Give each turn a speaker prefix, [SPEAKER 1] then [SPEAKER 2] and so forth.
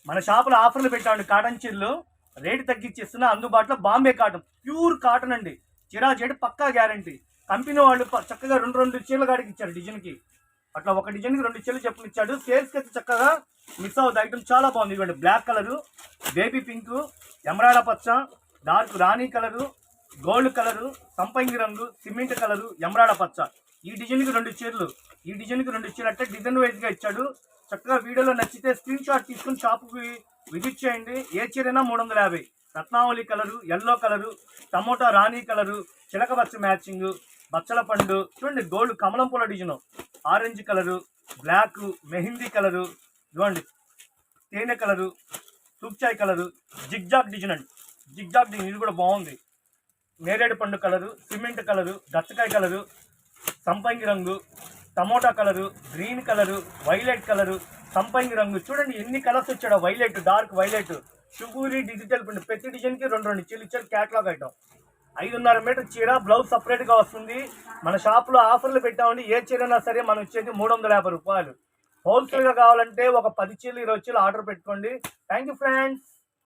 [SPEAKER 1] మన షాపులో ఆఫర్లు పెట్టామండి. కాటన్ చీరలు రేటు తగ్గించేస్తున్నా అందుబాటులో. బాంబే కాటన్, ప్యూర్ కాటన్ అండి. చిరా చెడు పక్కా గ్యారంటీ. కంపెనీ వాళ్ళు చక్కగా రెండు చీరలు కాడికి ఇచ్చారు డిజైన్కి. అట్లా ఒక డిజైన్కి 2 చీరలు చెప్పులు ఇచ్చాడు. సేల్స్కి అయితే చక్కగా మిస్ అవుతుంది. ఐటమ్ చాలా బాగుంది. ఇవ్వండి, బ్లాక్ కలరు, బేబీ పింక్, ఎమరాడ పచ్చ, డార్క్ రాణి కలరు, గోల్డ్ కలరు, సంపంగి రంగు, సిమెంట్ కలరు, ఎమరాడ పచ్చ. ఈ డిజైన్కి 2 చీరలు, ఈ డిజైన్కి 2 చీరలు అంటే డిజైన్ వైజ్గా ఇచ్చాడు. చక్కగా వీడియోలో నచ్చితే స్క్రీన్ షాట్ తీసుకుని షాపుకి విజిట్ చేయండి. ఏ చీరైనా 350. రత్నావళి కలరు, ఎల్లో కలరు, టమోటా రాణి కలరు, చిలక బచ్చ మ్యాచింగ్, బచ్చల పండు చూడండి, గోల్డ్ కమలం పూల design, orange colour, black, mehndi colour, ఇవ్వండి తేనె కలరు, సూక్చాయ్ కలరు, జిగ్జాగ్ డిజైన్ అండి. జిగ్జాగ్ డిజైన్ ఇది కూడా బాగుంది. నేరేడు పండు కలరు, సిమెంట్ కలరు, గచ్చకాయ కలరు, సంపంగి రంగు, tomato colour, green colour, violet colour, సంపంగి రంగు చూడండి ఎన్ని కలర్స్ వచ్చాడో. వైలెట్, డార్క్ వైలెట్, షుగూరి, డిజిటల్ ప్రింట్. ప్రతి డిజైన్కి 2 చీరలు ఇచ్చారు. Catalogue item. 5.5 మీటర్ చీర, బ్లౌజ్ సపరేట్గా వస్తుంది. మన షాప్లో ఆఫర్లు పెట్టామండి. ఏ చీరైనా సరే మనం ఇచ్చేది 350 రూపాయలు. హోల్సేల్గా కావాలంటే ఒక 10 చీరలు 20 చీరలు ఆర్డర్ పెట్టుకోండి. Thank you friends.